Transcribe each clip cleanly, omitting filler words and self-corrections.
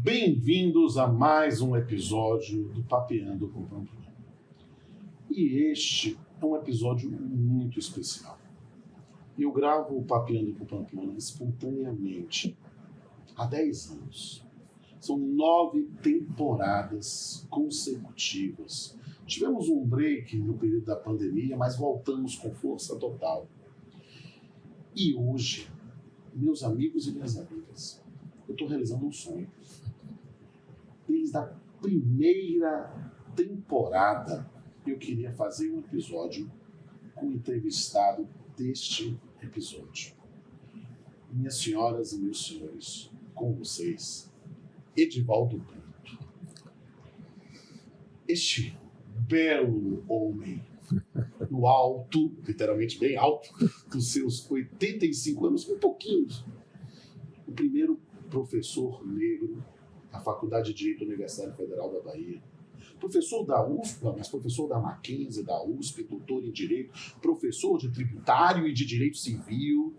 Bem-vindos a mais um episódio do Papeando com Pamplona. E este é um episódio muito especial. Eu gravo o Papeando com Pamplona espontaneamente há 10 anos. São 9 temporadas consecutivas. Tivemos um break no período da pandemia, mas voltamos com força total. E hoje, meus amigos e minhas amigas, eu estou realizando um sonho. Desde a primeira temporada, eu queria fazer um episódio com o entrevistado deste episódio. Minhas senhoras e meus senhores, com vocês, Edivaldo Brito. Este belo homem, no alto, literalmente bem alto, dos seus 85 anos, um pouquinho. O primeiro professor negro da Faculdade de Direito da Universidade Federal da Bahia. Professor da UFBA, mas professor da Mackenzie, da USP, doutor em Direito, professor de Tributário e de Direito Civil,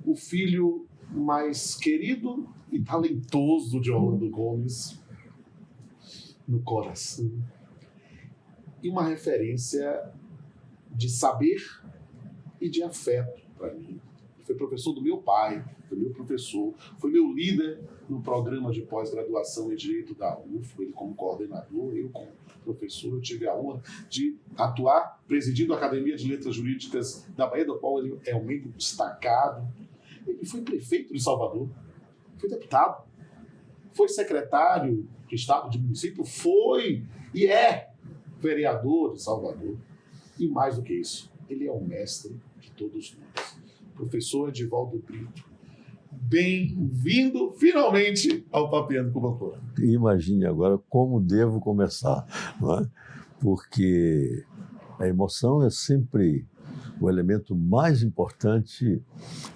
o filho mais querido e talentoso de Orlando Gomes no coração. E uma referência de saber e de afeto para mim. Foi professor do meu pai, foi meu professor, foi meu líder no programa de pós-graduação em Direito da UFBA, ele como coordenador, eu como professor. Eu tive a honra de atuar presidindo a Academia de Letras Jurídicas da Bahia, do qual ele é um membro destacado. Ele foi prefeito de Salvador, foi deputado, foi secretário de Estado de município, foi e é vereador de Salvador. E mais do que isso, ele é o mestre de todos nós. Professor Edivaldo Brito, bem-vindo finalmente ao Papeando com Pamplona. Imagine agora como devo começar, não é? Porque a emoção é sempre o elemento mais importante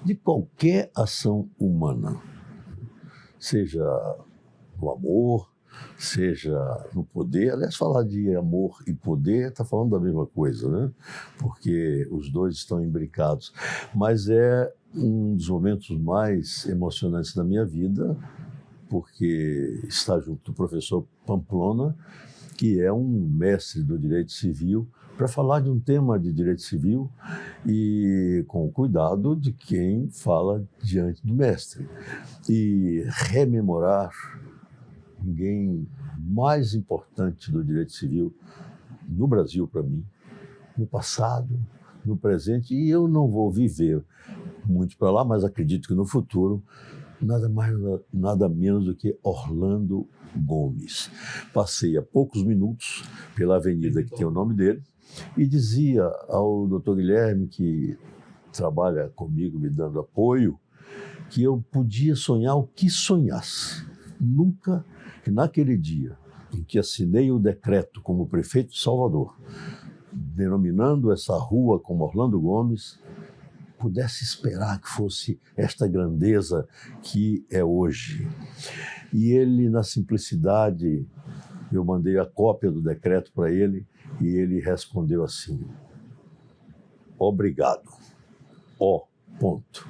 de qualquer ação humana, seja no amor, seja no poder. Aliás, falar de amor e poder está falando da mesma coisa, né? Porque os dois estão imbricados. Mas é um dos momentos mais emocionantes da minha vida, porque está junto do professor Pamplona, que é um mestre do direito civil, para falar de um tema de direito civil e com o cuidado de quem fala diante do mestre. E rememorar ninguém mais importante do direito civil no Brasil para mim, no passado, no presente, e eu não vou viver muito para lá, mas acredito que no futuro, nada mais, nada menos do que Orlando Gomes. Passei há poucos minutos pela avenida que tem o nome dele e dizia ao doutor Guilherme, que trabalha comigo me dando apoio, que eu podia sonhar o que sonhasse. Nunca que naquele dia em que assinei o decreto como prefeito de Salvador, denominando essa rua como Orlando Gomes, pudesse esperar que fosse esta grandeza que é hoje. E ele, na simplicidade, eu mandei a cópia do decreto para ele e ele respondeu assim: obrigado. O ponto.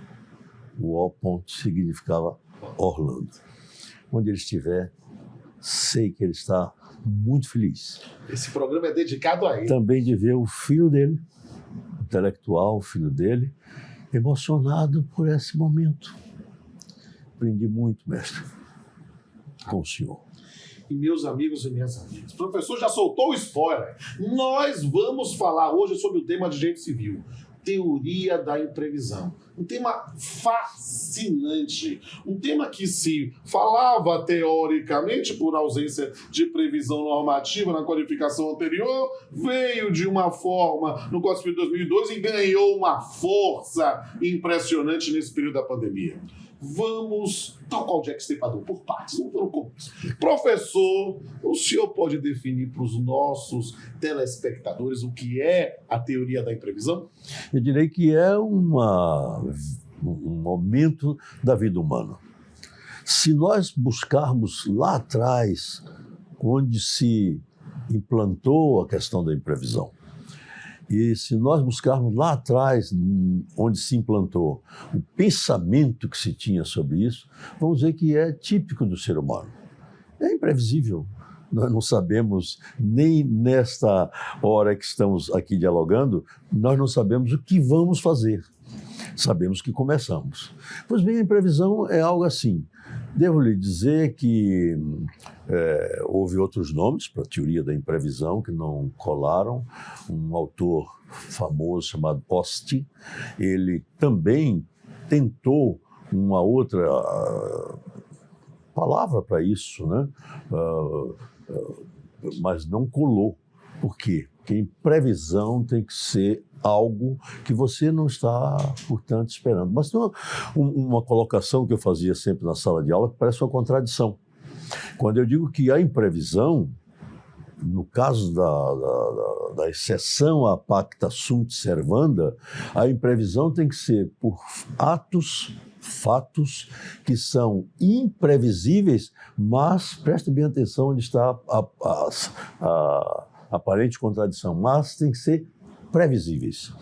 O O ponto significava Orlando. Onde ele estiver, sei que ele está muito feliz. Esse programa é dedicado a ele. Também de ver o filho dele, intelectual, o filho dele, emocionado por esse momento. Aprendi muito, mestre, com o senhor. E meus amigos e minhas amigas, o professor já soltou o spoiler. Nós vamos falar hoje sobre o tema de direito civil. Teoria da imprevisão. Um tema fascinante. Um tema que se falava teoricamente por ausência de previsão normativa na qualificação anterior, veio de uma forma no Código Civil de 2002 e ganhou uma força impressionante nesse período da pandemia. Vamos, tal qual Jack Stripador, por partes, vamos pelo começo. Professor, o senhor pode definir para os nossos telespectadores o que é a teoria da imprevisão? Eu direi que é um momento da vida humana. Se nós buscarmos lá atrás, onde se implantou a questão da imprevisão, e se nós buscarmos lá atrás, onde se implantou o pensamento que se tinha sobre isso, vamos ver que é típico do ser humano. é imprevisível. Nós não sabemos, nem nesta hora que estamos aqui dialogando, nós não sabemos o que vamos fazer. Sabemos que começamos. Pois bem, a imprevisão é algo assim. Devo lhe dizer que houve outros nomes para a teoria da imprevisão que não colaram. Um autor famoso chamado Post, ele também tentou uma outra palavra para isso, né? Mas não colou. Por quê? Porque imprevisão tem que ser algo que você não está, portanto, esperando. Mas tem uma colocação que eu fazia sempre na sala de aula que parece uma contradição. Quando eu digo que a imprevisão, no caso da exceção à pacta sunt servanda, a imprevisão tem que ser por fatos que são imprevisíveis, mas, preste bem atenção onde está a aparente contradição, mas tem que ser previsíveis.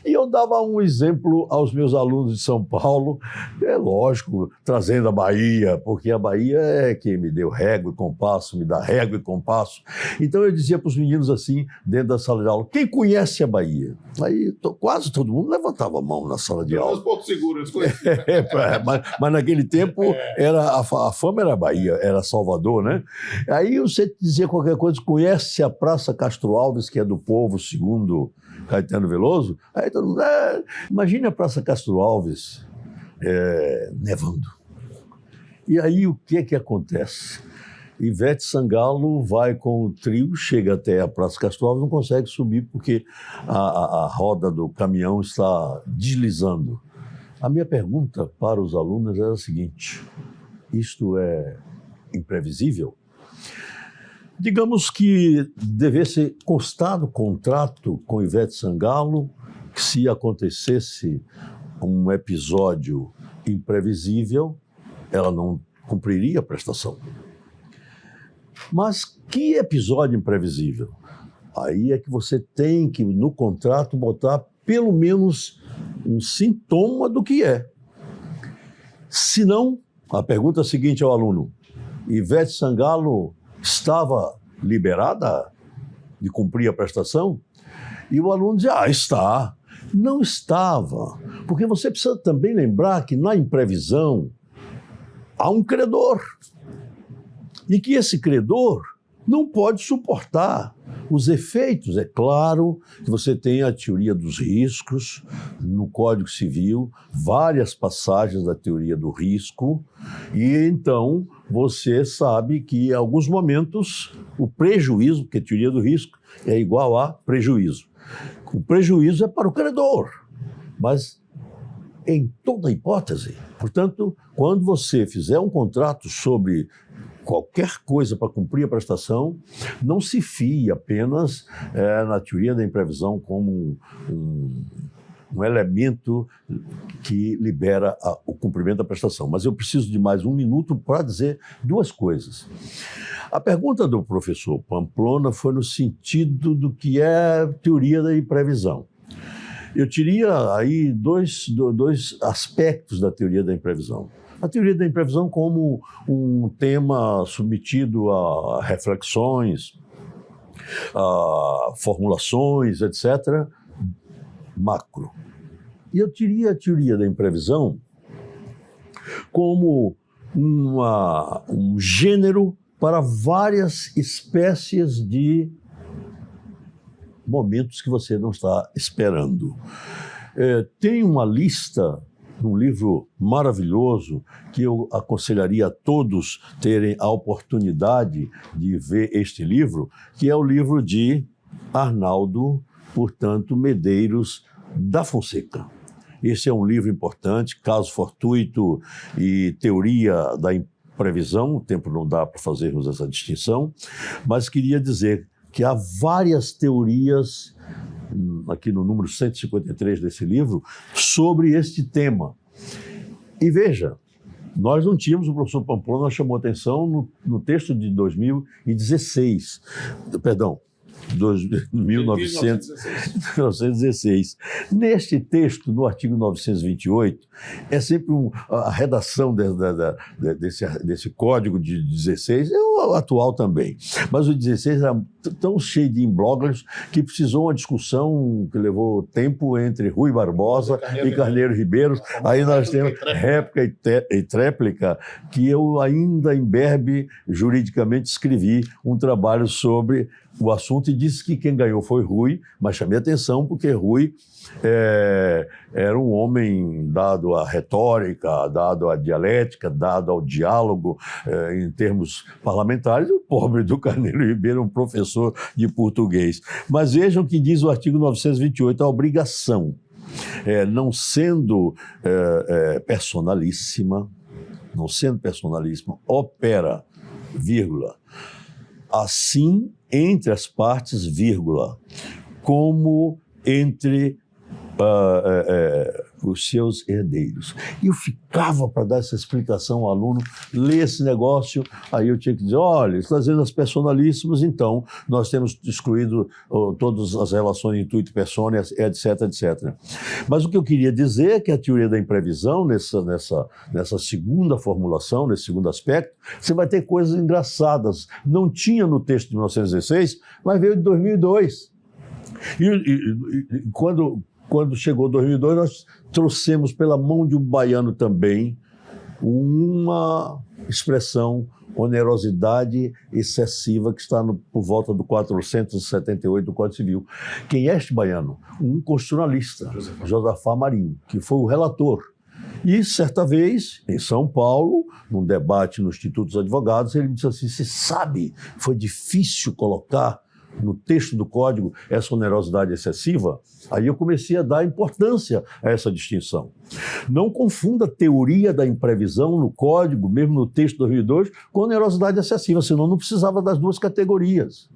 E eu dava um exemplo aos meus alunos de São Paulo, é lógico, trazendo a Bahia, porque a Bahia é quem me deu régua e compasso, me dá régua e compasso. Então eu dizia para os meninos assim, dentro da sala de aula, quem conhece a Bahia? Aí quase todo mundo levantava a mão na sala de aula. Os pontos seguros, mas naquele tempo a fama era Bahia, era Salvador, né? Aí você dizia qualquer coisa, conhece a Praça Castro Alves, que é do povo, segundo Caetano Veloso? Aí todo mundo, imagine a Praça Castro Alves nevando. E aí o que acontece? Ivete Sangalo vai com o trio, chega até a Praça Castro Alves, não consegue subir porque a roda do caminhão está deslizando. A minha pergunta para os alunos era a seguinte: isto é imprevisível? Digamos que devesse constar no contrato com Ivete Sangalo que se acontecesse um episódio imprevisível, ela não cumpriria a prestação. Mas que episódio imprevisível? Aí é que você tem que, no contrato, botar pelo menos um sintoma do que é. Se não, a pergunta seguinte ao aluno: Ivete Sangalo estava liberada de cumprir a prestação? E o aluno diz, está. Não estava, porque você precisa também lembrar que na imprevisão há um credor e que esse credor não pode suportar os efeitos. É claro que você tem a teoria dos riscos no Código Civil, várias passagens da teoria do risco, e então você sabe que em alguns momentos o prejuízo, porque a teoria do risco é igual a prejuízo. O prejuízo é para o credor, mas em toda hipótese. Portanto, quando você fizer um contrato sobre qualquer coisa para cumprir a prestação, não se fie apenas na teoria da imprevisão como um elemento que libera o cumprimento da prestação. Mas eu preciso de mais um minuto para dizer duas coisas. A pergunta do professor Pamplona foi no sentido do que é teoria da imprevisão. Eu teria aí dois aspectos da teoria da imprevisão. A teoria da imprevisão como um tema submetido a reflexões, a formulações, etc., macro. E eu teria a teoria da imprevisão como um gênero para várias espécies de momentos que você não está esperando. Tem uma lista num livro maravilhoso que eu aconselharia a todos terem a oportunidade de ver este livro, que é o livro de Arnaldo, portanto, Medeiros da Fonseca. Esse é um livro importante, Caso Fortuito e Teoria da Imprevisão. O tempo não dá para fazermos essa distinção, mas queria dizer que há várias teorias, aqui no número 153 desse livro, sobre este tema. E veja, nós não tínhamos, o professor Pamplona chamou atenção no texto de 2016, perdão, 1916. Neste texto, no artigo 928, é sempre a redação desse código de 16, é o atual também. Mas o 16 era tão cheio de imbróglios que precisou uma discussão que levou tempo entre Rui Barbosa e Carneiro Ribeiro. Aí nós temos réplica e tréplica, que eu ainda imberbe juridicamente escrevi um trabalho sobre o assunto e disse que quem ganhou foi Rui, mas chamei atenção porque Rui era um homem dado à retórica, dado à dialética, dado ao diálogo em termos parlamentares, e o pobre do Carneiro Ribeiro, um professor de português. Mas vejam o que diz o artigo 928, a obrigação, não sendo personalíssima, opera, vírgula, assim entre as partes, vírgula, como entre os seus herdeiros. E eu ficava para dar essa explicação ao aluno, ler esse negócio, aí eu tinha que dizer, olha, está dizendo as personalíssimas, então nós temos excluído todas as relações intuito persona, etc, etc. Mas o que eu queria dizer é que a teoria da imprevisão, nessa segunda formulação, nesse segundo aspecto, você vai ter coisas engraçadas. Não tinha no texto de 1916, mas veio de 2002. E quando chegou 2002, nós trouxemos pela mão de um baiano também uma expressão, onerosidade excessiva, que está por volta do 478 do Código Civil. Quem é este baiano? Um constitucionalista, Josafá Marinho, que foi o relator. E, certa vez, em São Paulo, num debate no Instituto dos Advogados, ele disse assim, você sabe, foi difícil colocar no texto do Código essa onerosidade excessiva? Aí eu comecei a dar importância a essa distinção. Não confunda a teoria da imprevisão no Código, mesmo no texto de 2002, com onerosidade excessiva, senão não precisava das duas categorias.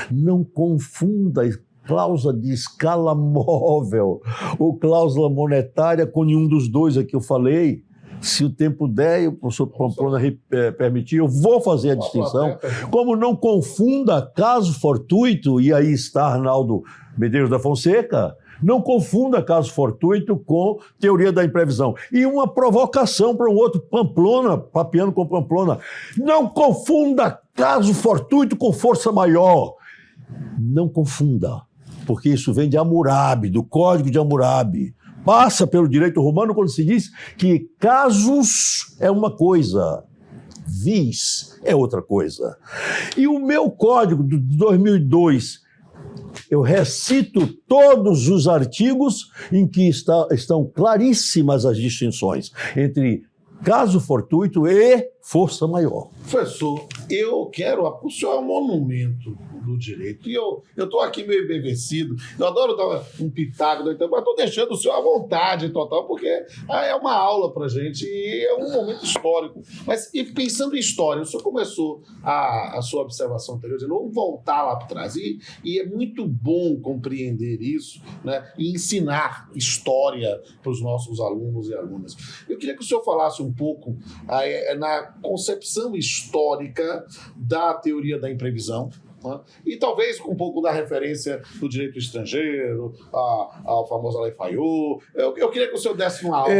Não confunda cláusula de escala móvel ou cláusula monetária com nenhum dos dois aqui eu falei. Se o tempo der e o professor Pamplona permitir, eu vou fazer a distinção. Como não confunda caso fortuito, e aí está Arnaldo Medeiros da Fonseca, não confunda caso fortuito com teoria da imprevisão. E uma provocação para um outro, Pamplona, papiando com Pamplona, não confunda caso fortuito com força maior. Não confunda, porque isso vem de Hammurabi, do Código de Hammurabi. Passa pelo direito romano quando se diz que casus é uma coisa, vis é outra coisa. E o meu código de 2002, eu recito todos os artigos em que estão claríssimas as distinções entre caso fortuito e força maior. Professor, o senhor é um monumento do direito. E eu estou aqui meio embevecido. Eu adoro dar um pitaco, mas estou deixando o senhor à vontade total, porque é uma aula para a gente e é um momento histórico. Mas e pensando em história, o senhor começou a sua observação anterior, dizendo, vamos voltar lá para trás. E é muito bom compreender isso, né, e ensinar história para os nossos alunos e alunas. Eu queria que o senhor falasse um pouco na concepção histórica da teoria da imprevisão, né? E talvez com um pouco da referência do direito estrangeiro, ao famoso Lei Fayot. Eu queria que o senhor desse uma aula.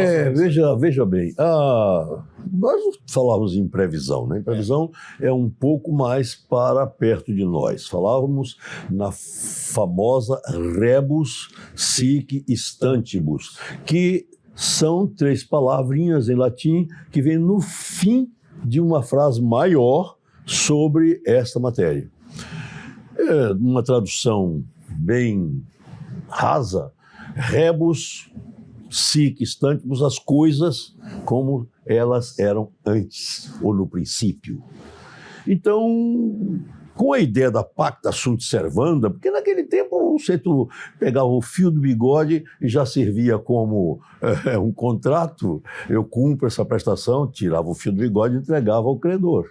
Veja bem, nós falávamos em previsão, né? Previsão é um pouco mais para perto de nós. Falávamos na famosa rebus sic stantibus, que são 3 palavrinhas em latim que vêm no fim de uma frase maior sobre esta matéria. Uma tradução bem rasa, rebus sic stantibus, as coisas como elas eram antes, ou no princípio. Então, com a ideia da pacta sunt servanda, porque naquele tempo o sujeito pegava o fio do bigode e já servia como um contrato, eu cumpro essa prestação, tirava o fio do bigode e entregava ao credor.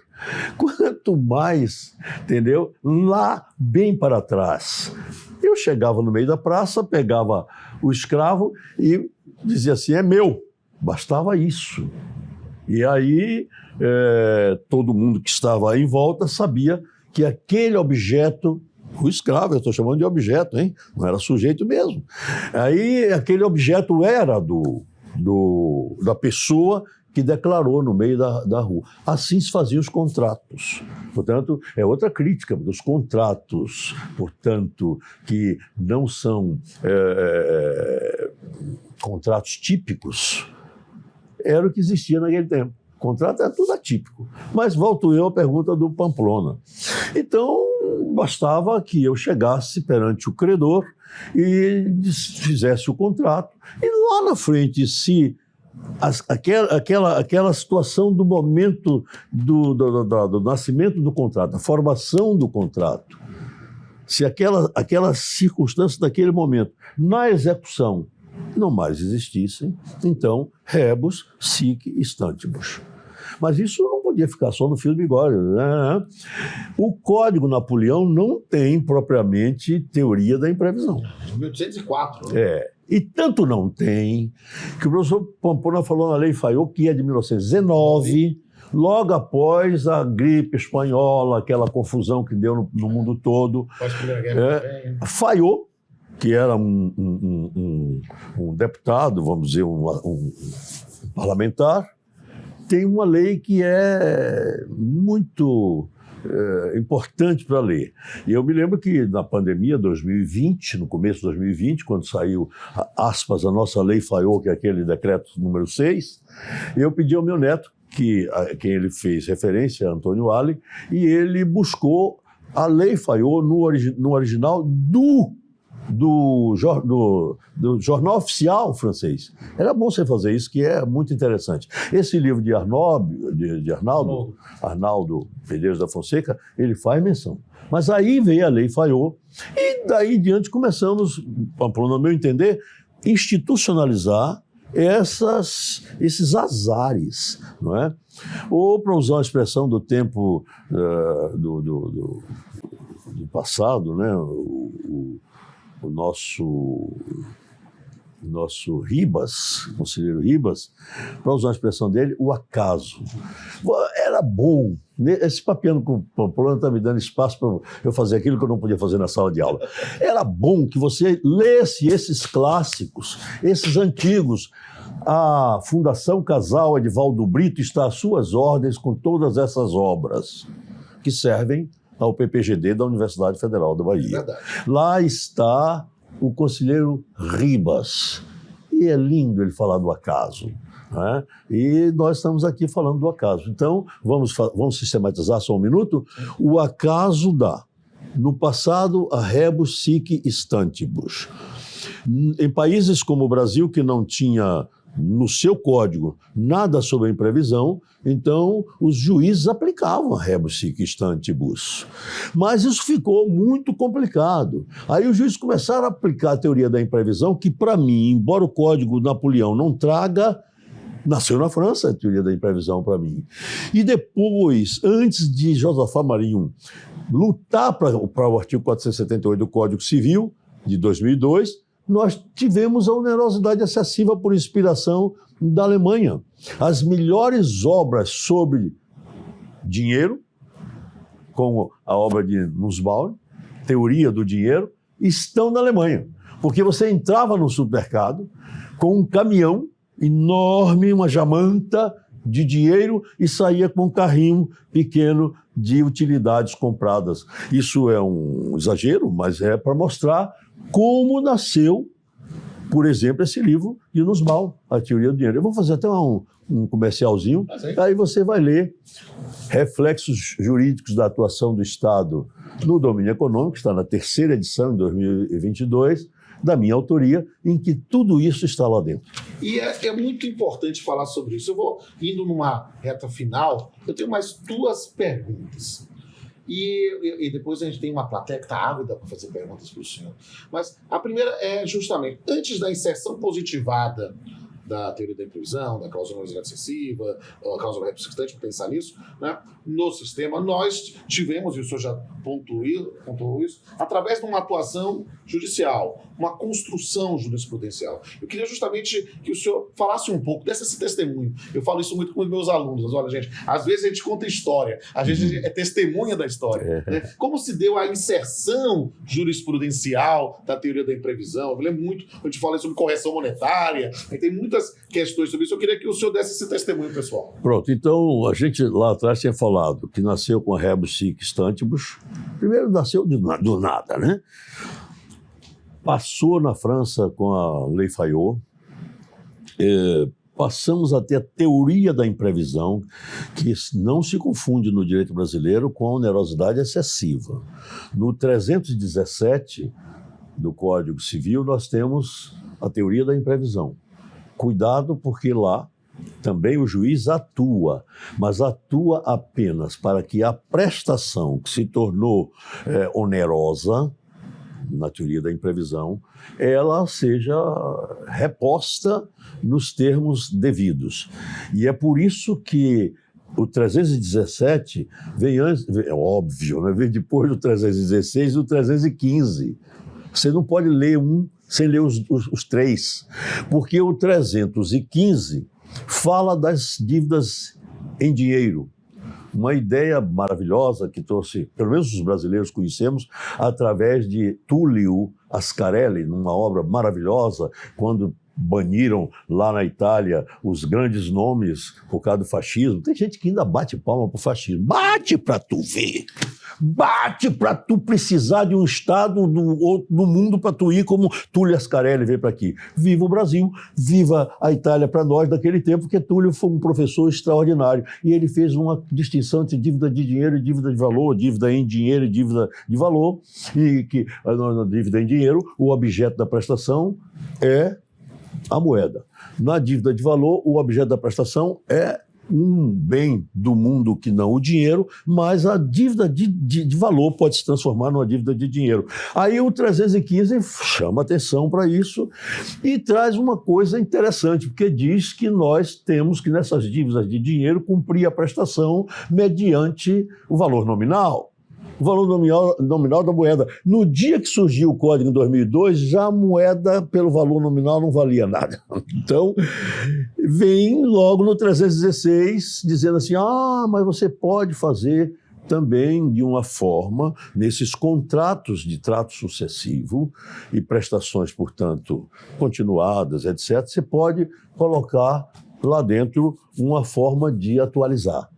Quanto mais, entendeu? Lá bem para trás. Eu chegava no meio da praça, pegava o escravo e dizia assim, é meu. Bastava isso. E aí todo mundo que estava em volta sabia que aquele objeto, o escravo, eu estou chamando de objeto, hein? Não era sujeito mesmo. Aí aquele objeto era da pessoa que declarou no meio da rua. Assim se faziam os contratos. Portanto, é outra crítica, porque os contratos, portanto, que não são contratos típicos, era o que existia naquele tempo. O contrato é tudo atípico. Mas volto eu à pergunta do Pamplona. Então, bastava que eu chegasse perante o credor e fizesse o contrato. E lá na frente, se aquela situação do momento do nascimento do contrato, a formação do contrato, se aquela circunstância daquele momento, na execução, não mais existissem, então, rebus sic stantibus. Mas isso não podia ficar só no fio do bigode, né? O Código Napoleão não tem propriamente teoria da imprevisão. 1804. Né? E tanto não tem, que o professor Pamplona falou na Lei Fayot, que é de 1919, logo após a gripe espanhola, aquela confusão que deu no mundo todo. Pós-Primeira Guerra também. Fayot, que era um deputado, vamos dizer, um parlamentar, tem uma lei que é muito importante para ler. E eu me lembro que na pandemia 2020, no começo de 2020, quando saiu, aspas, a nossa Lei Fayot, que é aquele decreto número 6, eu pedi ao meu neto, quem ele fez referência, Antônio Ali, e ele buscou a Lei Fayot no original do jornal oficial francês. Era bom você fazer isso, que é muito interessante. Esse livro de Arnaldo Medeiros da Fonseca, ele faz menção. Mas aí veio a Lei Fayot, e daí em diante começamos, no meu entender, institucionalizar esses azares, não é? Ou, para usar a expressão do tempo do passado, né? O nosso Ribas, o conselheiro Ribas, para usar a expressão dele, o acaso. Era bom. Esse papiano com o Pamplona está me dando espaço para eu fazer aquilo que eu não podia fazer na sala de aula. Era bom que você lesse esses clássicos, esses antigos. A Fundação Casal Edivaldo Brito está às suas ordens com todas essas obras que servem ao PPGD da Universidade Federal da Bahia. Verdade. Lá está o conselheiro Ribas. E é lindo ele falar do acaso, né? E nós estamos aqui falando do acaso. Então, vamos sistematizar só um minuto? O acaso dá, no passado, a rebus sic stantibus. Em países como o Brasil, que não tinha no seu código nada sobre a imprevisão, então os juízes aplicavam a rebus sic stantibus. Mas isso ficou muito complicado. Aí os juízes começaram a aplicar a teoria da imprevisão, que para mim, embora o Código Napoleão não traga, nasceu na França a teoria da imprevisão para mim. E depois, antes de Josafat Marinho lutar para o artigo 478 do Código Civil, de 2002, nós tivemos a onerosidade excessiva por inspiração da Alemanha. As melhores obras sobre dinheiro, como a obra de Nussbaum, Teoria do Dinheiro, estão na Alemanha. Porque você entrava no supermercado com um caminhão enorme, uma jamanta de dinheiro, e saía com um carrinho pequeno de utilidades compradas. Isso é um exagero, mas é para mostrar como nasceu, por exemplo, esse livro de Nussbaum, A Teoria do Dinheiro. Eu vou fazer até um comercialzinho, aí você vai ler Reflexos Jurídicos da Atuação do Estado no Domínio Econômico, está na 3ª edição, em 2022, da minha autoria, em que tudo isso está lá dentro. E é muito importante falar sobre isso. Eu vou indo numa reta final, eu tenho mais 2 perguntas. E depois a gente tem uma plateia que está ávida para fazer perguntas para o senhor. Mas a primeira é justamente, antes da inserção positivada da teoria da imprevisão, da cláusula de velocidade excessiva, a cláusula rebus sic stantibus, pensar nisso, né? No sistema, nós tivemos, e o senhor já pontuou isso, através de uma atuação judicial, uma construção jurisprudencial. Eu queria justamente que o senhor falasse um pouco desse testemunho. Eu falo isso muito com os meus alunos. Mas, olha, gente, às vezes a gente conta história, às vezes a gente é testemunha da história. Né? Como se deu a inserção jurisprudencial da teoria da imprevisão? Eu me lembro muito, a gente fala sobre correção monetária, aí tem muita muitas questões sobre isso. Eu queria que o senhor desse esse testemunho, pessoal. Pronto, então a gente lá atrás tinha falado que nasceu com a rebus sic stantibus. Primeiro nasceu do nada, né? Passou na França com a Lei Fayot. Passamos a ter a teoria da imprevisão, que não se confunde no direito brasileiro com a onerosidade excessiva. No 317 do Código Civil, nós temos a teoria da imprevisão. Cuidado, porque lá também o juiz atua, mas atua apenas para que a prestação que se tornou onerosa, na teoria da imprevisão, ela seja reposta nos termos devidos. E é por isso que o 317 vem antes, é óbvio, né? Vem depois do 316 e do 315. Você não pode ler um sem ler os três, porque o 315 fala das dívidas em dinheiro. Uma ideia maravilhosa que trouxe, pelo menos os brasileiros conhecemos, através de Tullio Ascarelli, numa obra maravilhosa, quando baniram lá na Itália os grandes nomes por causa do fascismo. Tem gente que ainda bate palma pro fascismo. Bate pra tu ver! Bate pra tu precisar de um Estado do mundo pra tu ir como Tullio Ascarelli veio pra aqui. Viva o Brasil, viva a Itália pra nós daquele tempo, porque Tullio foi um professor extraordinário. E ele fez uma distinção entre dívida de dinheiro e dívida de valor, dívida em dinheiro e dívida de valor, e que na dívida em dinheiro, o objeto da prestação é a moeda. Na dívida de valor, o objeto da prestação é um bem do mundo que não o dinheiro, mas a dívida de valor pode se transformar numa dívida de dinheiro. Aí o 315 chama atenção para isso e traz uma coisa interessante, porque diz que nós temos que, nessas dívidas de dinheiro, cumprir a prestação mediante o valor nominal. O valor nominal da moeda. No dia que surgiu o código em 2002, já a moeda pelo valor nominal não valia nada. Então, vem logo no 316 dizendo assim, mas você pode fazer também de uma forma, nesses contratos de trato sucessivo e prestações, portanto, continuadas, etc., você pode colocar lá dentro uma forma de atualizar.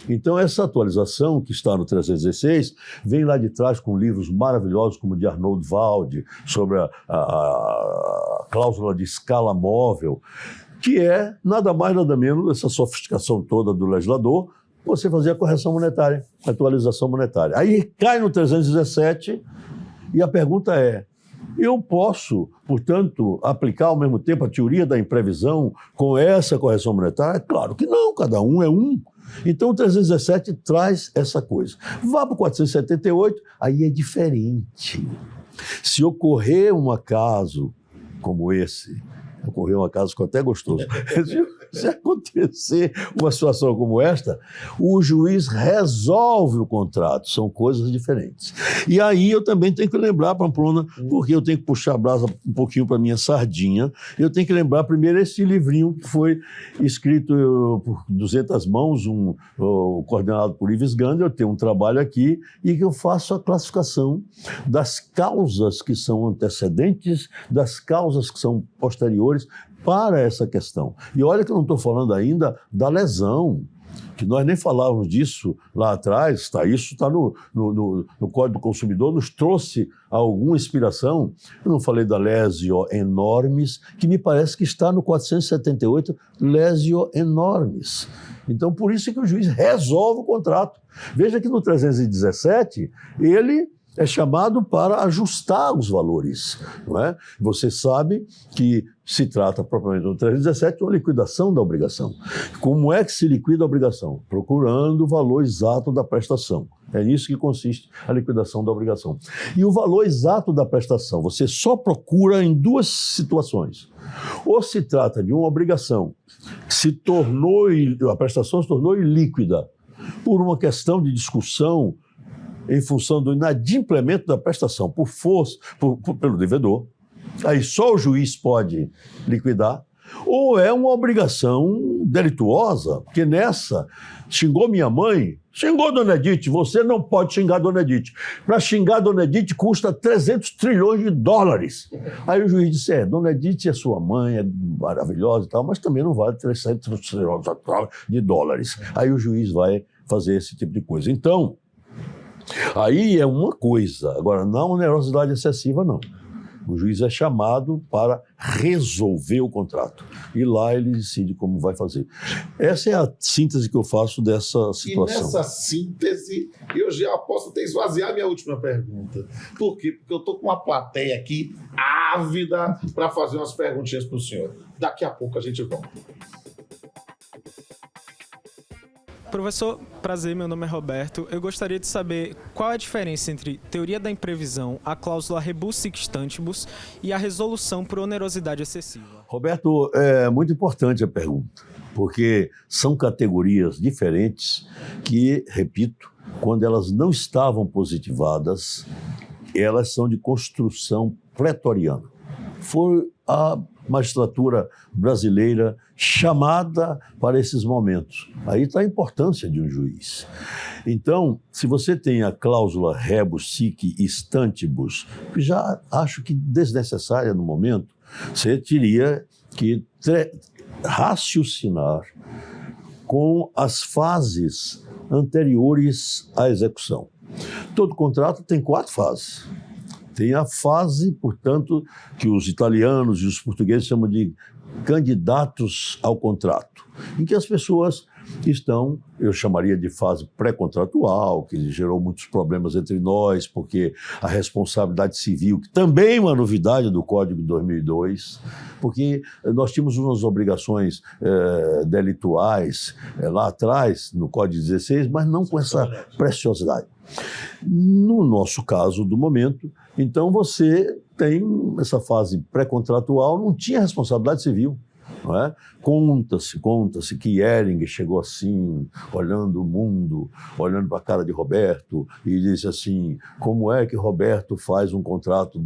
Então, essa atualização que está no 316 vem lá de trás com livros maravilhosos como o de Arnold Walde, sobre a cláusula de escala móvel, que é nada mais, nada menos, essa sofisticação toda do legislador, você fazer a correção monetária, a atualização monetária. Aí cai no 317 e a pergunta é, eu posso, portanto, aplicar ao mesmo tempo a teoria da imprevisão com essa correção monetária? Claro que não, cada um é um. Então o 317 traz essa coisa. Vá para o 478, aí é diferente. Se ocorrer um acaso como esse, ocorreu um acaso que ficou até gostoso, se acontecer uma situação como esta, o juiz resolve o contrato, são coisas diferentes. E aí eu também tenho que lembrar, Pamplona, porque eu tenho que puxar a brasa um pouquinho para a minha sardinha, eu tenho que lembrar primeiro esse livrinho que foi escrito por 200 mãos, coordenado por Ives Gander. Eu tenho um trabalho aqui e que eu faço a classificação das causas que são antecedentes, das causas que são posteriores para essa questão. E olha que eu não estou falando ainda da lesão, que nós nem falávamos disso lá atrás, isso está no Código do Consumidor, nos trouxe alguma inspiração. Eu não falei da lesio enormis, que me parece que está no 478, lesio enormis. Então, por isso que o juiz resolve o contrato. Veja que no 317, ele é chamado para ajustar os valores, não é? Você sabe que se trata propriamente no 317 de uma liquidação da obrigação. Como é que se liquida a obrigação? Procurando o valor exato da prestação. É nisso que consiste a liquidação da obrigação. E o valor exato da prestação você só procura em duas situações. Ou se trata de uma obrigação que a prestação se tornou ilíquida por uma questão de discussão em função do inadimplemento da prestação por força, pelo devedor. Aí só o juiz pode liquidar. ou é uma obrigação delituosa, porque nessa, xingou minha mãe, xingou Dona Edith, você não pode xingar Dona Edith. Para xingar Dona Edith custa 300 trilhões de dólares. Aí o juiz disse, Dona Edith é sua mãe, é maravilhosa e tal, mas também não vale 300 trilhões de dólares. Aí o juiz vai fazer esse tipo de coisa. Então, aí é uma coisa. Agora, não onerosidade excessiva, não. O juiz é chamado para resolver o contrato. E lá ele decide como vai fazer. Essa é a síntese que eu faço dessa situação. E nessa síntese, eu já posso até esvaziar minha última pergunta. Por quê? Porque eu estou com uma plateia aqui ávida para fazer umas perguntinhas para o senhor. Daqui a pouco a gente volta. Professor, prazer, meu nome é Roberto. Eu gostaria de saber qual é a diferença entre teoria da imprevisão, a cláusula rebus sic stantibus e a resolução por onerosidade excessiva. Roberto, é muito importante a pergunta, porque são categorias diferentes que, repito, quando elas não estavam positivadas, elas são de construção pretoriana. Foi a magistratura brasileira chamada para esses momentos. Aí está a importância de um juiz. Então, se você tem a cláusula rebus sic stantibus, que já acho que desnecessária no momento, você teria que raciocinar com as fases anteriores à execução. Todo contrato tem 4 fases. Tem a fase, portanto, que os italianos e os portugueses chamam de candidatos ao contrato, em que as pessoas estão, eu chamaria de fase pré-contratual, que gerou muitos problemas entre nós, porque a responsabilidade civil, que também é uma novidade do Código de 2002, porque nós tínhamos umas obrigações delituais lá atrás, no Código 16, mas não com essa preciosidade. No nosso caso do momento, então você tem essa fase pré-contratual, não tinha responsabilidade civil. Não é? Conta-se que Ehring chegou assim, olhando o mundo, olhando para a cara de Roberto e disse assim, como é que Roberto faz um contrato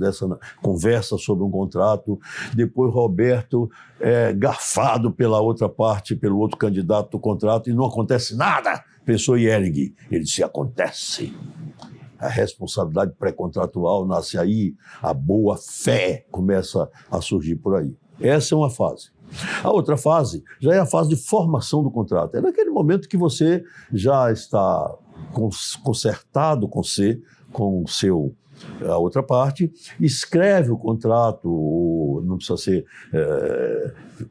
conversa sobre um contrato, depois Roberto é garfado pela outra parte, pelo outro candidato do contrato e não acontece nada, pensou Ehring. Ele disse, acontece. A responsabilidade pré-contratual nasce aí, a boa-fé começa a surgir por aí. Essa é uma fase. A outra fase já é a fase de formação do contrato. É naquele momento que você já está concertado com a outra parte, escreve o contrato, não precisa ser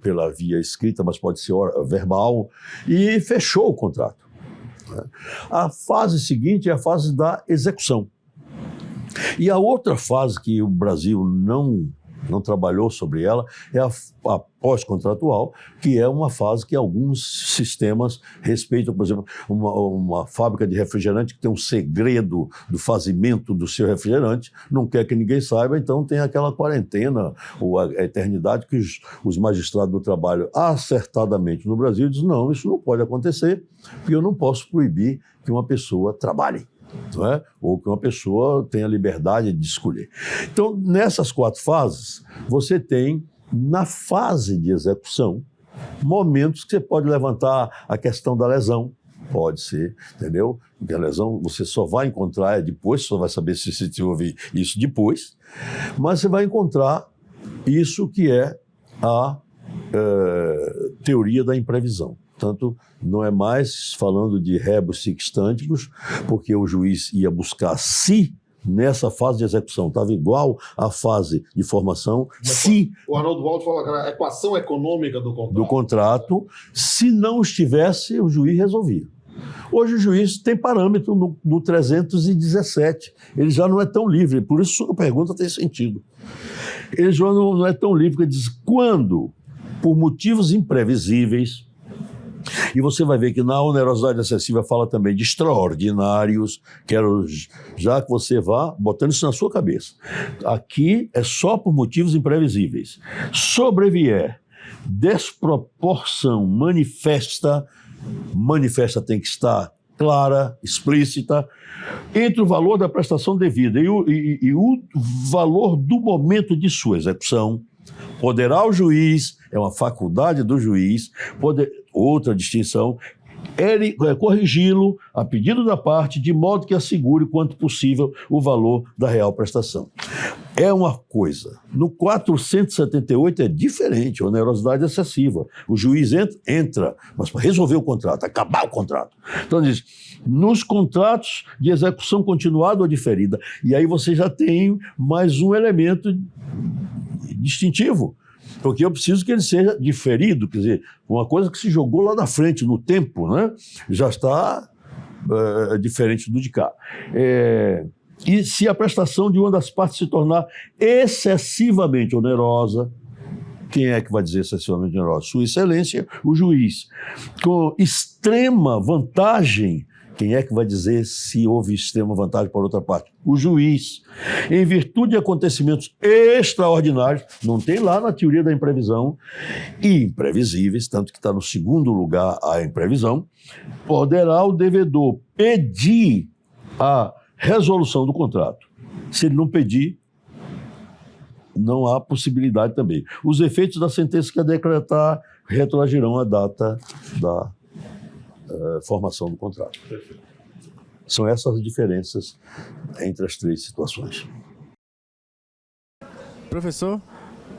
pela via escrita, mas pode ser verbal, e fechou o contrato. A fase seguinte é a fase da execução. E a outra fase que o Brasil não trabalhou sobre ela, é a pós-contratual, que é uma fase que alguns sistemas respeitam. Por exemplo, uma fábrica de refrigerante que tem um segredo do fazimento do seu refrigerante, não quer que ninguém saiba, então tem aquela quarentena ou a eternidade que os magistrados do trabalho, acertadamente no Brasil, dizem, não, isso não pode acontecer, porque eu não posso proibir que uma pessoa trabalhe. Não é? Ou que uma pessoa tenha liberdade de escolher. Então, nessas 4 fases, você tem, na fase de execução, momentos que você pode levantar a questão da lesão, pode ser, entendeu? Porque a lesão você só vai encontrar depois, só vai saber se houve isso depois, mas você vai encontrar isso que é a teoria da imprevisão. Portanto, não é mais falando de rebus sic stantibus, porque o juiz ia buscar se nessa fase de execução estava igual à fase de formação, se o Arnoldo Valdo fala que a equação econômica do contrato, se não estivesse, o juiz resolvia. Hoje o juiz tem parâmetro no 317, ele já não é tão livre, por isso a sua pergunta tem sentido. Ele já não é tão livre, ele diz quando, por motivos imprevisíveis, e você vai ver que na onerosidade excessiva fala também de extraordinários, quero já que você vá botando isso na sua cabeça. Aqui é só por motivos imprevisíveis. Sobrevier desproporção manifesta tem que estar clara, explícita, entre o valor da prestação devida e o valor do momento de sua execução, Poderá o juiz, é uma faculdade do juiz, outra distinção, ele corrigi-lo a pedido da parte, de modo que assegure quanto possível o valor da real prestação. É uma coisa. No 478 é diferente, onerosidade excessiva. O juiz entra, mas para resolver o contrato, acabar o contrato. Então diz, nos contratos de execução continuada ou diferida. E aí você já tem mais um elemento distintivo. Porque eu preciso que ele seja diferido, quer dizer, uma coisa que se jogou lá na frente, no tempo, né? Já está diferente do de cá. E se a prestação de uma das partes se tornar excessivamente onerosa, quem é que vai dizer excessivamente onerosa? Sua Excelência, o juiz. Com extrema vantagem, quem é que vai dizer se houve extrema vantagem para outra parte? O juiz. Em virtude de acontecimentos extraordinários, não tem lá na teoria da imprevisão, e imprevisíveis, tanto que está no segundo lugar a imprevisão, poderá o devedor pedir a resolução do contrato. Se ele não pedir, não há possibilidade também. Os efeitos da sentença que a decretar retroagirão a data da formação do contrato. São essas as diferenças entre as três situações. Professor,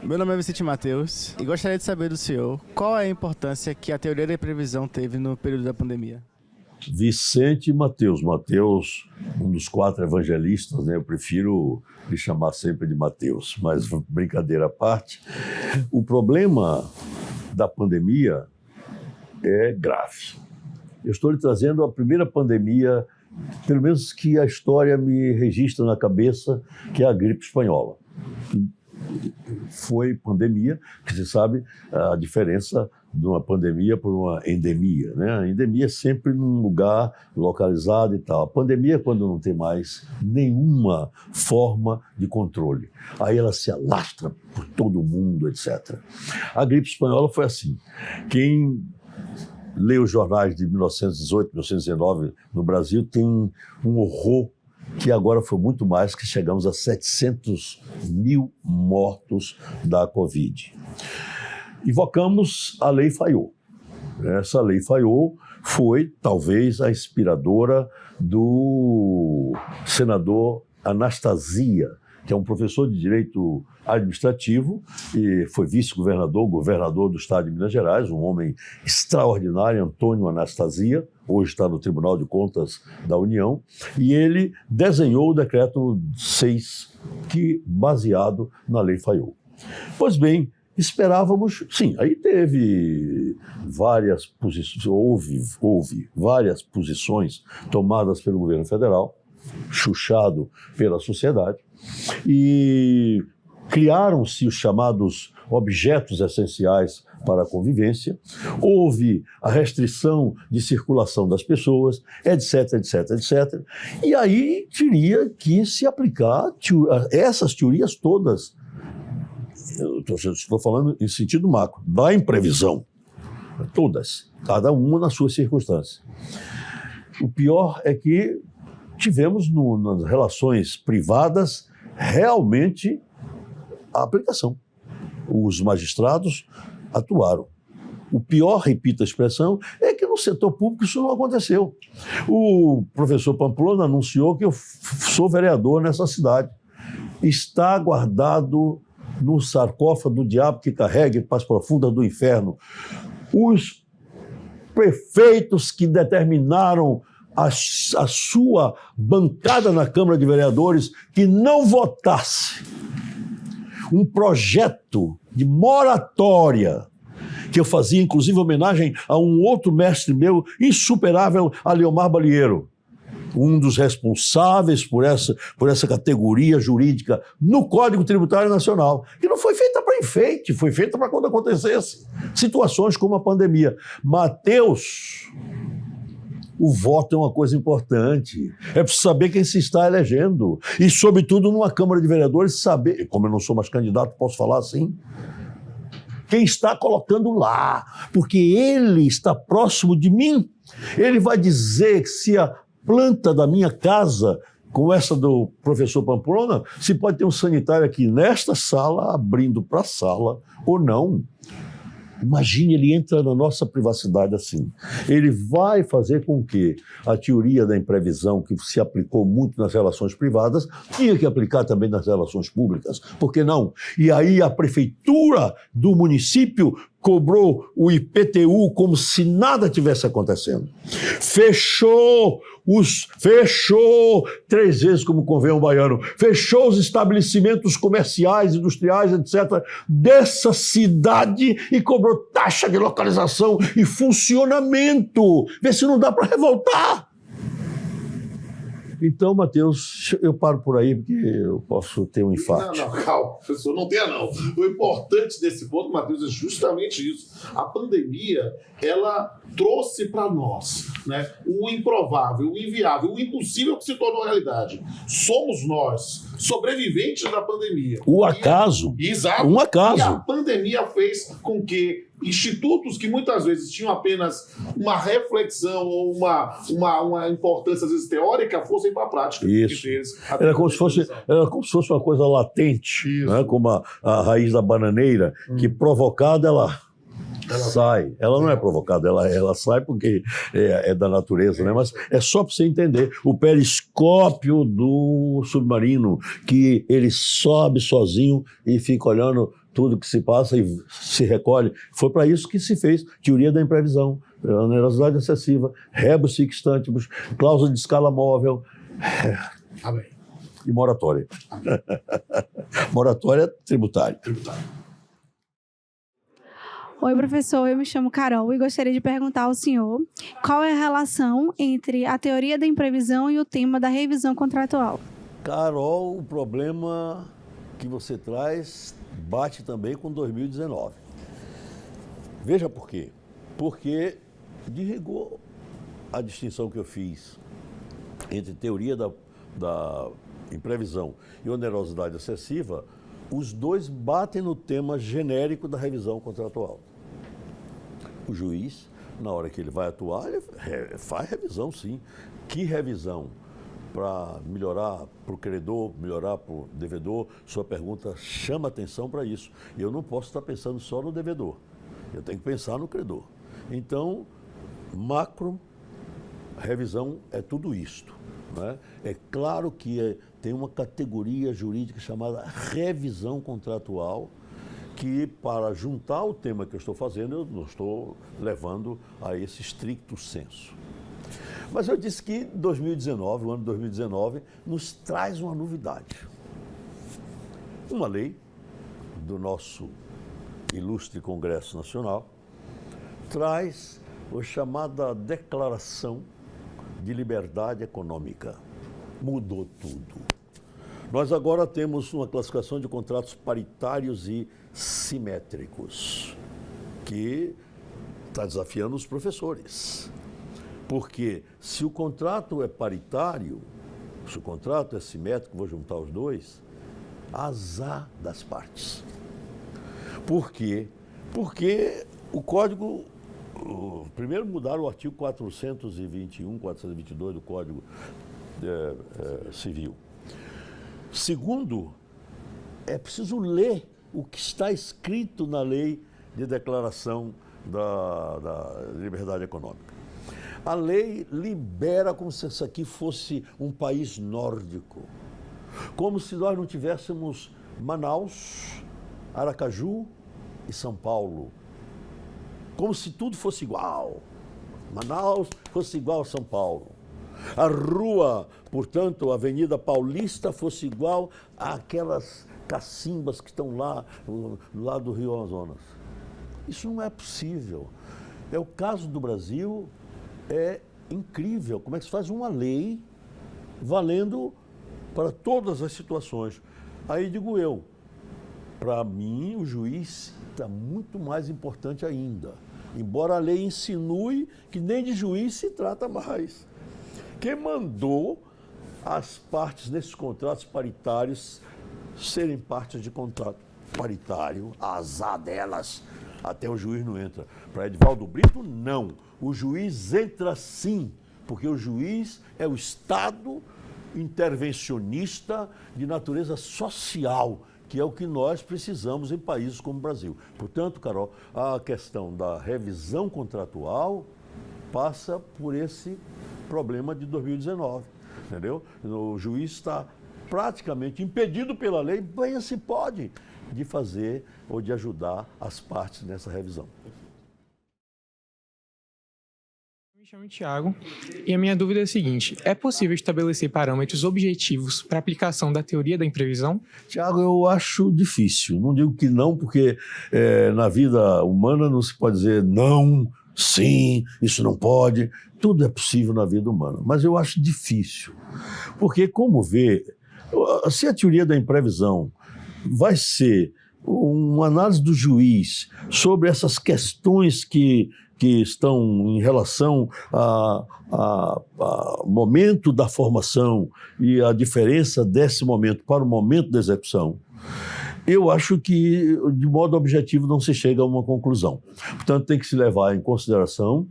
meu nome é Vicente Mateus e gostaria de saber do senhor qual é a importância que a teoria da previsão teve no período da pandemia. Vicente Mateus. Mateus, um dos 4 evangelistas, né? Eu prefiro lhe chamar sempre de Mateus, mas brincadeira à parte. O problema da pandemia é grave. Eu estou lhe trazendo a primeira pandemia, pelo menos que a história me registra na cabeça, que é a gripe espanhola. Foi pandemia, que você sabe a diferença de uma pandemia por uma endemia, né? A endemia é sempre num lugar localizado e tal. A pandemia é quando não tem mais nenhuma forma de controle. Aí ela se alastra por todo o mundo, etc. A gripe espanhola foi assim. Quem lê os jornais de 1918, 1919 no Brasil, tem um horror que agora foi muito mais, que chegamos a 700 mil mortos da Covid. Invocamos a Lei Fayot. Essa Lei Fayot foi, talvez, a inspiradora do senador Anastasia, que é um professor de Direito Administrativo e foi vice-governador, governador do estado de Minas Gerais, um homem extraordinário, Antônio Anastasia, hoje está no Tribunal de Contas da União, e ele desenhou o decreto 6, que baseado na Lei Fayot. Pois bem, esperávamos, sim, aí teve várias posições, houve várias posições tomadas pelo governo federal, chuchado pela sociedade, e criaram-se os chamados objetos essenciais para a convivência, houve a restrição de circulação das pessoas, etc, etc, etc. E aí teria que se aplicar essas teorias todas. Eu estou falando em sentido macro, da imprevisão. Todas, cada uma na sua circunstância. O pior é que tivemos nas relações privadas realmente a aplicação. Os magistrados atuaram. O pior, repito a expressão, é que no setor público isso não aconteceu. O professor Pamplona anunciou que eu sou vereador nessa cidade. Está guardado no sarcófago do diabo que carrega em paz profunda do inferno. Os prefeitos que determinaram a sua bancada na Câmara de Vereadores que não votasse um projeto de moratória, que eu fazia inclusive homenagem a um outro mestre meu, insuperável, a Leomar Balieiro, um dos responsáveis por essa categoria jurídica no Código Tributário Nacional, que não foi feita para enfeite, foi feita para quando acontecesse situações como a pandemia. Mateus, o voto é uma coisa importante. É preciso saber quem se está elegendo. E, sobretudo, numa Câmara de Vereadores, saber, como eu não sou mais candidato, posso falar assim, quem está colocando lá. Porque ele está próximo de mim. Ele vai dizer que se a planta da minha casa como essa do professor Pamplona, se pode ter um sanitário aqui nesta sala, abrindo para a sala, ou não. Imagine, ele entra na nossa privacidade assim. Ele vai fazer com que a teoria da imprevisão, que se aplicou muito nas relações privadas, tinha que aplicar também nas relações públicas. Por que não? E aí a prefeitura do município cobrou o IPTU como se nada tivesse acontecendo. Fechou 3 vezes, como convém o baiano, fechou os estabelecimentos comerciais, industriais, etc., dessa cidade e cobrou taxa de localização e funcionamento. Vê se não dá para revoltar. Então, Matheus, eu paro por aí, porque eu posso ter um infarto. Não, calma, professor, não tenha não. O importante desse ponto, Matheus, é justamente isso. A pandemia, ela trouxe para nós, né, o improvável, o inviável, o impossível que se tornou realidade. Somos nós, sobreviventes da pandemia. O acaso. Exato. Um acaso. E a pandemia fez com que institutos que muitas vezes tinham apenas uma reflexão ou uma importância, às vezes, teórica, fossem para a prática. Isso. Era como se fosse uma coisa latente, né? Como a raiz da bananeira, que provocada ela sai. Ela não é provocada, ela sai porque é da natureza, né? Mas é só para você entender. O periscópio do submarino, que ele sobe sozinho e fica olhando tudo que se passa e se recolhe. Foi para isso que se fez teoria da imprevisão, onerosidade excessiva, rebus sic stantibus, cláusula de escala móvel. Amém. E moratória. Moratória tributária. Oi, professor, eu me chamo Carol e gostaria de perguntar ao senhor qual é a relação entre a teoria da imprevisão e o tema da revisão contratual. Carol, o problema que você traz bate também com 2019. Veja por quê. Porque, de rigor, a distinção que eu fiz entre teoria da imprevisão e onerosidade excessiva, os dois batem no tema genérico da revisão contratual. O juiz, na hora que ele vai atuar, ele faz revisão, sim. Que revisão? Para melhorar para o credor, melhorar para o devedor, sua pergunta chama atenção para isso. Eu não posso estar pensando só no devedor, eu tenho que pensar no credor. Então, macro, revisão é tudo isto. Né? É claro que tem uma categoria jurídica chamada revisão contratual, que para juntar o tema que eu estou fazendo, eu não estou levando a esse stricto sensu. Mas eu disse que 2019, o ano 2019, nos traz uma novidade. Uma lei do nosso ilustre Congresso Nacional traz a chamada Declaração de Liberdade Econômica. Mudou tudo. Nós agora temos uma classificação de contratos paritários e simétricos, que está desafiando os professores. Porque se o contrato é paritário, se o contrato é simétrico, vou juntar os dois, azar das partes. Por quê? Porque o Código... Primeiro mudaram o artigo 421, 422 do Código Civil. Segundo, é preciso ler o que está escrito na lei de declaração da liberdade econômica. A lei libera como se isso aqui fosse um país nórdico, como se nós não tivéssemos Manaus, Aracaju e São Paulo, como se tudo fosse igual. Manaus fosse igual a São Paulo. A rua, portanto, a Avenida Paulista fosse igual àquelas cacimbas que estão lá do Rio Amazonas. Isso não é possível. É o caso do Brasil. É incrível como é que se faz uma lei valendo para todas as situações. Aí digo eu, para mim o juiz está muito mais importante ainda, embora a lei insinue que nem de juiz se trata mais. Quem mandou as partes nesses contratos paritários serem partes de contrato paritário, azar delas, até o juiz não entra. Para Edivaldo Brito, não. O juiz entra sim, porque o juiz é o Estado intervencionista de natureza social, que é o que nós precisamos em países como o Brasil. Portanto, Carol, a questão da revisão contratual passa por esse problema de 2019, entendeu? O juiz está praticamente impedido pela lei, bem se pode, de fazer ou de ajudar as partes nessa revisão. Me chamo Thiago e a minha dúvida é a seguinte: é possível estabelecer parâmetros objetivos para a aplicação da teoria da imprevisão? Tiago, eu acho difícil. Não digo que não, porque na vida humana não se pode dizer não, sim, isso não pode. Tudo é possível na vida humana, mas eu acho difícil. Porque, como vê, se a teoria da imprevisão vai ser uma análise do juiz sobre essas questões que estão em relação ao momento da formação e a diferença desse momento para o momento da execução, eu acho que, de modo objetivo, não se chega a uma conclusão. Portanto, tem que se levar em consideração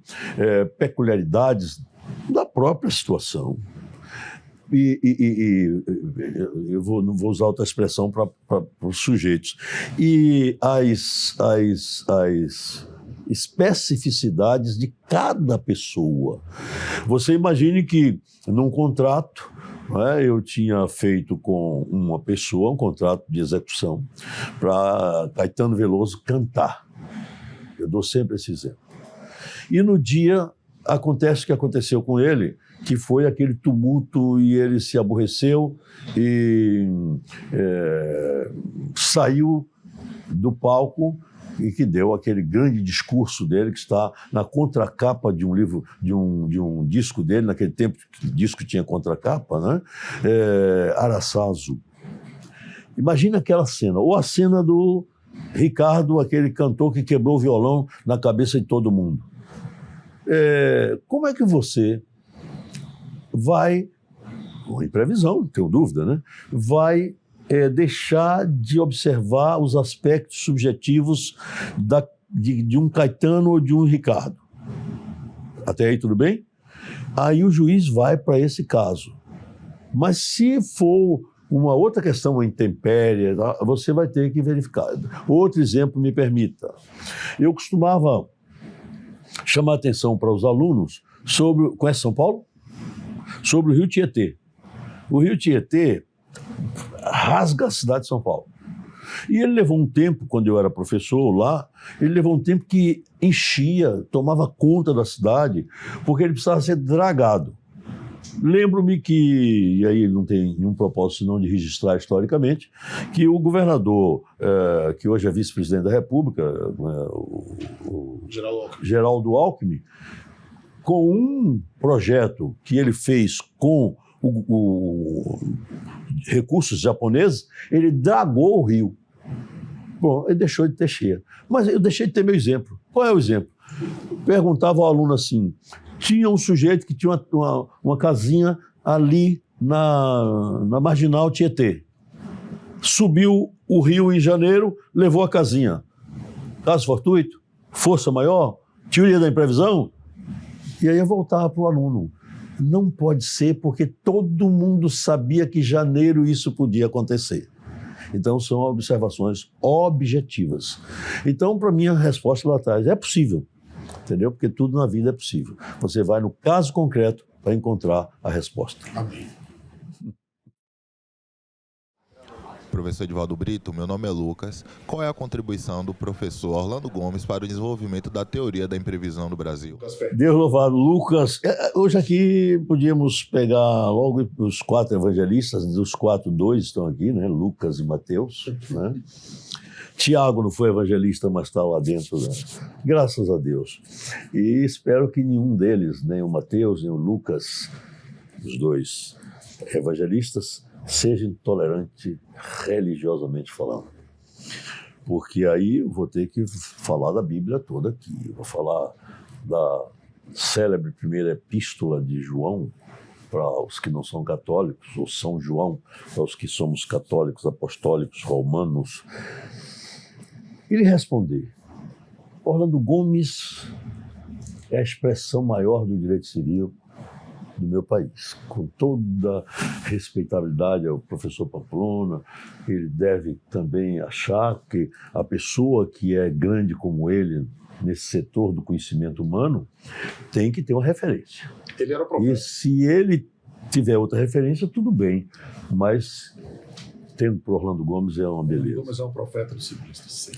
peculiaridades da própria situação. Eu não vou usar outra expressão para os sujeitos. E as especificidades de cada pessoa. Você imagine que, num contrato, eu tinha feito com uma pessoa um contrato de execução para Caetano Veloso cantar. Eu dou sempre esse exemplo. E no dia acontece o que aconteceu com ele, que foi aquele tumulto e ele se aborreceu e saiu do palco e que deu aquele grande discurso dele, que está na contracapa de um livro, de um disco dele, naquele tempo que o disco tinha contracapa, né? Araçá Azul. Imagina aquela cena, ou a cena do Ricardo, aquele cantor que quebrou o violão na cabeça de todo mundo. Como é que você vai, com imprevisão, não tenho dúvida, né? Vai deixar de observar os aspectos subjetivos de um Caetano ou de um Ricardo? Até aí tudo bem? Aí o juiz vai para esse caso. Mas se for uma outra questão, uma intempérie, você vai ter que verificar. Outro exemplo, me permita. Eu costumava chamar a atenção para os alunos sobre... Conhece São Paulo? Sobre o Rio Tietê. O Rio Tietê rasga a cidade de São Paulo. E ele levou um tempo, quando eu era professor lá, ele levou um tempo que enchia, tomava conta da cidade, porque ele precisava ser dragado. Lembro-me que, e aí não tem nenhum propósito senão de registrar historicamente, que o governador, que hoje é vice-presidente da República, o Geraldo Alckmin, com um projeto que ele fez com recursos japoneses, ele dragou o rio. Bom, ele deixou de ter cheia. Mas eu deixei de ter meu exemplo. Qual é o exemplo? Perguntava ao aluno assim, tinha um sujeito que tinha uma casinha ali na Marginal Tietê. Subiu o rio em janeiro, levou a casinha. Caso fortuito? Força maior? Teoria da imprevisão? E aí eu voltava para o aluno. Não pode ser, porque todo mundo sabia que em janeiro isso podia acontecer. Então, são observações objetivas. Então, para mim, a resposta lá atrás é possível, entendeu? Porque tudo na vida é possível. Você vai no caso concreto para encontrar a resposta. Amém. Professor Edivaldo Brito, meu nome é Lucas. Qual é a contribuição do professor Orlando Gomes para o desenvolvimento da teoria da imprevisão no Brasil? Deus louvado, Lucas. Hoje aqui podíamos pegar logo os 4 evangelistas, dos 4, 2 estão aqui, né? Lucas e Mateus, né? Tiago não foi evangelista, mas está lá dentro, né? Graças a Deus. E espero que nenhum deles, nem o Mateus, nem o Lucas, os 2 evangelistas, seja intolerante religiosamente falando. Porque aí eu vou ter que falar da Bíblia toda aqui. Eu vou falar da célebre primeira epístola de João para os que não são católicos, ou São João para os que somos católicos, apostólicos, romanos. Ele responder, Orlando Gomes é a expressão maior do direito civil, do meu país. Com toda respeitabilidade ao professor Pamplona, ele deve também achar que a pessoa que é grande como ele, nesse setor do conhecimento humano, tem que ter uma referência. Ele era o profeta. E se ele tiver outra referência, tudo bem, mas tendo para Orlando Gomes é uma beleza. Mas é um profeta do ciclista, sim.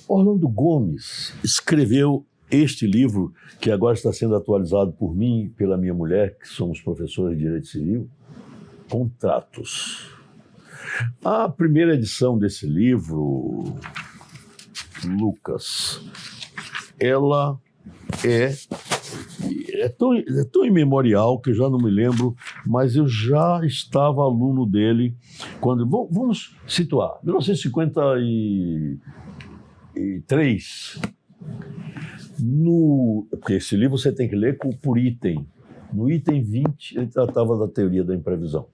Orlando Gomes escreveu este livro, que agora está sendo atualizado por mim e pela minha mulher, que somos professores de Direito Civil, Contratos. A primeira edição desse livro, Lucas, ela é tão imemorial que eu já não me lembro, mas eu já estava aluno dele quando... Vamos situar, 1953... Porque esse livro você tem que ler por item. No item 20, ele tratava da teoria da imprevisão.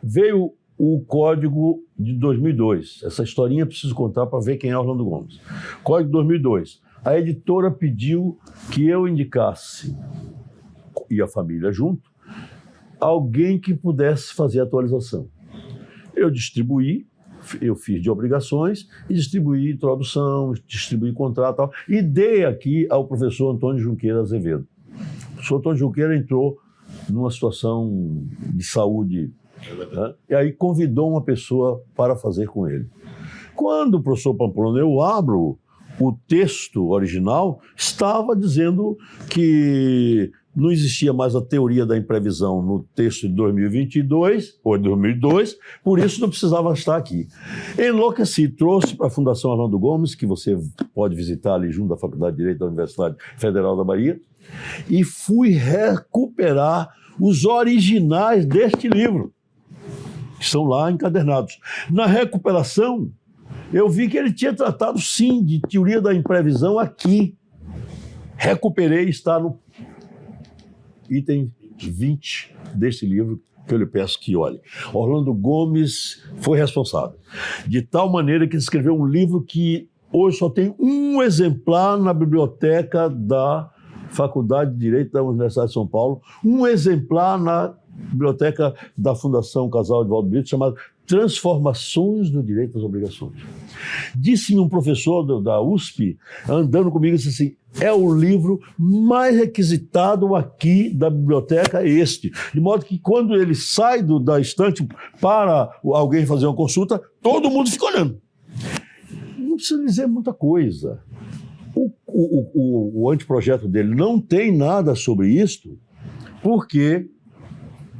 Veio o Código de 2002. Essa historinha eu preciso contar para ver quem é Orlando Gomes. Código de 2002. A editora pediu que eu indicasse, e a família junto, alguém que pudesse fazer a atualização. Eu distribuí. Eu fiz de obrigações e distribuí introdução, distribuí contrato e tal, e dei aqui ao professor Antônio Junqueira Azevedo. O professor Antônio Junqueira entrou numa situação de saúde, né? E aí convidou uma pessoa para fazer com ele. Quando o professor Pamplona, eu abro o texto original, estava dizendo que não existia mais a teoria da imprevisão no texto de 2022, ou 2002, por isso não precisava estar aqui. Enlouqueci, trouxe para a Fundação Orlando Gomes, que você pode visitar ali junto da Faculdade de Direito da Universidade Federal da Bahia, e fui recuperar os originais deste livro, que estão lá encadernados. Na recuperação, eu vi que ele tinha tratado, sim, de teoria da imprevisão aqui. Recuperei, está no item 20 desse livro, que eu lhe peço que olhe. Orlando Gomes foi responsável, de tal maneira que ele escreveu um livro que hoje só tem um exemplar na biblioteca da Faculdade de Direito da Universidade de São Paulo, um exemplar na biblioteca da Fundação Casal de Valdo Brito, chamado Transformações no Direito das Obrigações. Disse-me um professor da USP, andando comigo, disse assim: é o livro mais requisitado aqui da biblioteca este. De modo que quando ele sai da estante para alguém fazer uma consulta, todo mundo fica olhando. Não precisa dizer muita coisa. O anteprojeto dele não tem nada sobre isto, porque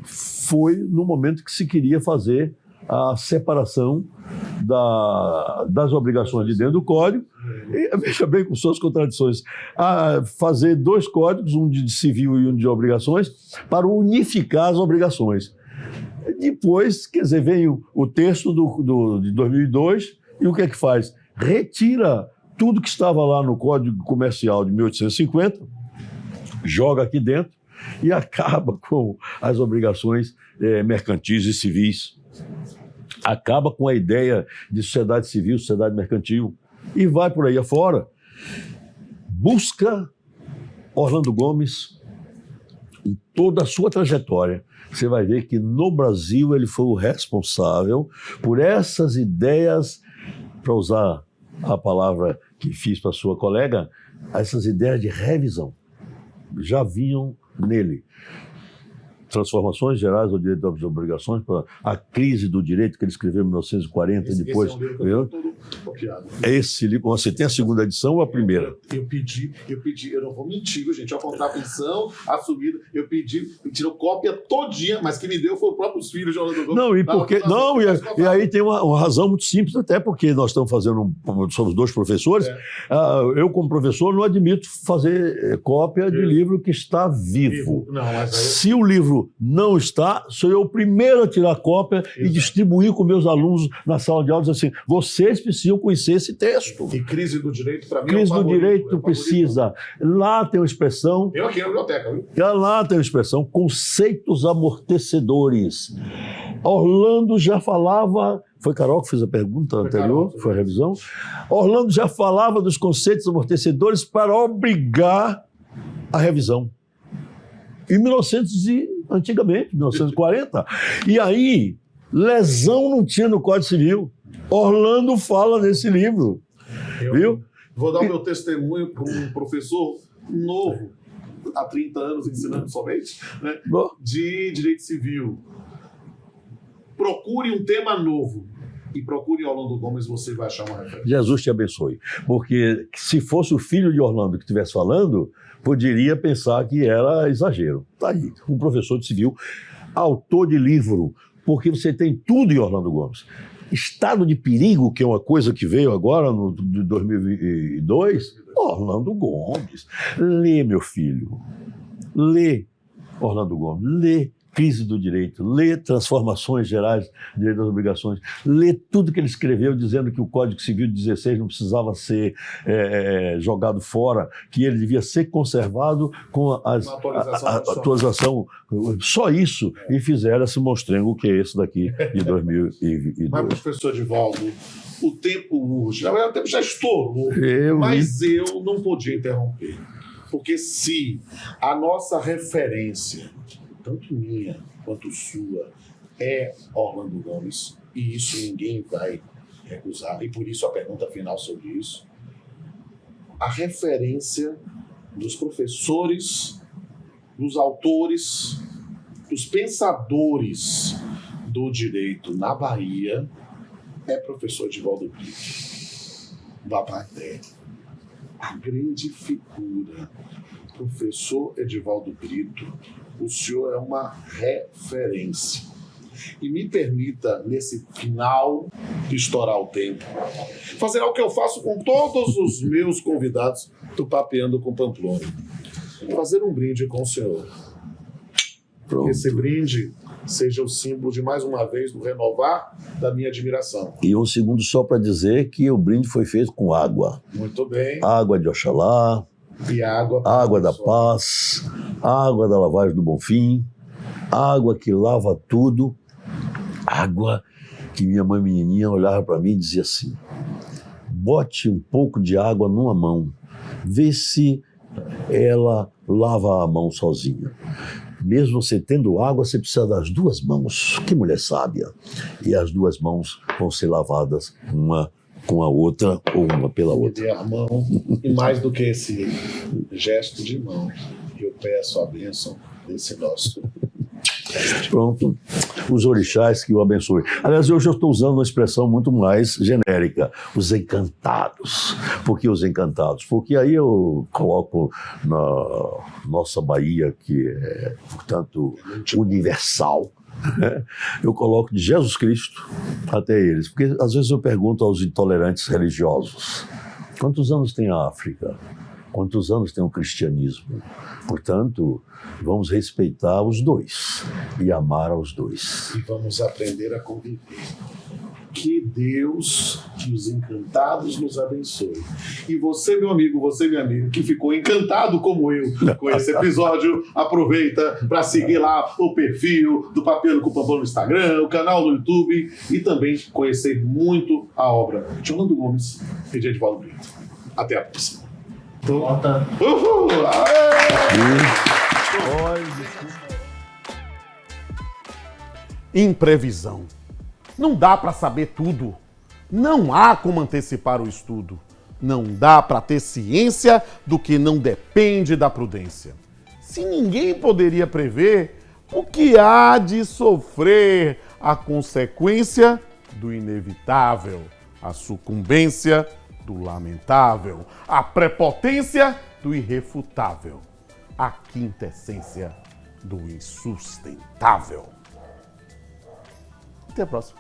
foi no momento que se queria fazer a separação das obrigações de dentro do código, e veja bem com suas contradições, a fazer dois códigos, um de civil e um de obrigações, para unificar as obrigações. Depois, quer dizer, vem o texto de 2002, e o que é que faz? Retira tudo que estava lá no Código Comercial de 1850, joga aqui dentro e acaba com as obrigações mercantis e civis. Acaba com a ideia de sociedade civil, sociedade mercantil, e vai por aí afora. Busca Orlando Gomes em toda a sua trajetória. Você vai ver que no Brasil ele foi o responsável por essas ideias, para usar a palavra que fiz para sua colega, essas ideias de revisão. Já vinham nele. Transformações Gerais do Direito das Obrigações, para a crise do direito, que ele escreveu em 1940, depois... Esse é um livro que eu tô todo copiado. Esse livro, você tem a segunda edição ou a primeira? Eu pedi, eu não vou mentir, viu, gente? A contravenção, a subida, eu pedi, tirou cópia todinha, mas quem me deu foi o próprio filho de Orlando Gomes. Não, e porque... Não, e aí tem uma razão muito simples, até porque nós estamos fazendo, somos dois professores, eu como professor não admito fazer cópia de livro que está vivo. Não, mas aí... Se o livro não está, sou eu o primeiro a tirar cópia e distribuir com meus alunos na sala de aula, dizer assim, vocês precisam conhecer esse texto. E crise do direito, para mim, crise do direito precisa. Lá tem uma expressão... Eu aqui na biblioteca, viu? Lá tem uma expressão, conceitos amortecedores. Orlando já falava... Foi Carol que fez a pergunta anterior? Foi a revisão? Orlando já falava dos conceitos amortecedores para obrigar a revisão. Antigamente, 1940. E aí, lesão não tinha no Código Civil. Orlando fala nesse livro, viu? Vou dar o meu testemunho para um professor novo, há 30 anos ensinando somente, né, de direito civil. Procure um tema novo e procure Orlando Gomes, você vai achar uma referência. Jesus te abençoe. Porque se fosse o filho de Orlando que estivesse falando, poderia pensar que era exagero. Tá aí, um professor de civil, autor de livro, porque você tem tudo em Orlando Gomes. Estado de perigo, que é uma coisa que veio agora, no de 2002, Orlando Gomes. Lê, meu filho. Lê Orlando Gomes. Lê Crise do Direito. Lê Transformações Gerais de Direito das Obrigações. Lê tudo que ele escreveu dizendo que o Código Civil de 16 não precisava ser jogado fora, que ele devia ser conservado com a atualização. Só isso. E fizeram esse monstrengo que é esse daqui de 2002. Mas, professor Edivaldo, o tempo urge. Na verdade, o tempo já estourou. Mas eu não podia interromper. Porque se a nossa referência, tanto minha quanto sua, é Orlando Gomes, e isso ninguém vai recusar, e por isso a pergunta final sobre isso, a referência dos professores, dos autores, dos pensadores do direito na Bahia é professor Edivaldo Brito. Babaté, a grande figura, professor Edivaldo Brito, o senhor é uma referência. E me permita, nesse final de estourar o tempo, fazer algo que eu faço com todos os meus convidados do Papeando com Pamplona. Fazer um brinde com o senhor. Pronto. Que esse brinde seja o símbolo de, mais uma vez, do renovar da minha admiração. E um segundo só para dizer que o brinde foi feito com água. Muito bem. Água de Oxalá. E água da paz, água da lavagem do Bonfim, água que lava tudo, água que minha mãe menininha olhava para mim e dizia assim: bote um pouco de água numa mão, vê se ela lava a mão sozinha. Mesmo você tendo água, você precisa das duas mãos. Que mulher sábia! E as duas mãos vão ser lavadas uma com a outra ou uma pela outra. Me dê a mão, e mais do que esse gesto de mão, eu peço a bênção desse nosso. Pronto, os orixás que o abençoem. Aliás, hoje eu estou usando uma expressão muito mais genérica, os encantados. Por que os encantados? Porque aí eu coloco na nossa Bahia, que é, portanto, universal, eu coloco de Jesus Cristo até eles. Porque às vezes eu pergunto aos intolerantes religiosos: quantos anos tem a África? Quantos anos tem o cristianismo? Portanto, vamos respeitar os dois e amar aos dois. E vamos aprender a conviver. Que Deus, que os encantados nos abençoe. E você, meu amigo, você, minha amiga, que ficou encantado como eu com esse episódio, aproveita para seguir lá o perfil do Papeando com Pamplona no Instagram, o canal no YouTube e também conhecer muito a obra de Orlando Gomes e de Edivaldo Brito. Até a próxima. Uhul! Imprevisão. Não dá para saber tudo. Não há como antecipar o estudo. Não dá para ter ciência do que não depende da prudência. Se ninguém poderia prever, o que há de sofrer a consequência do inevitável, a sucumbência do lamentável, a prepotência do irrefutável, a quintessência do insustentável. Até a próxima.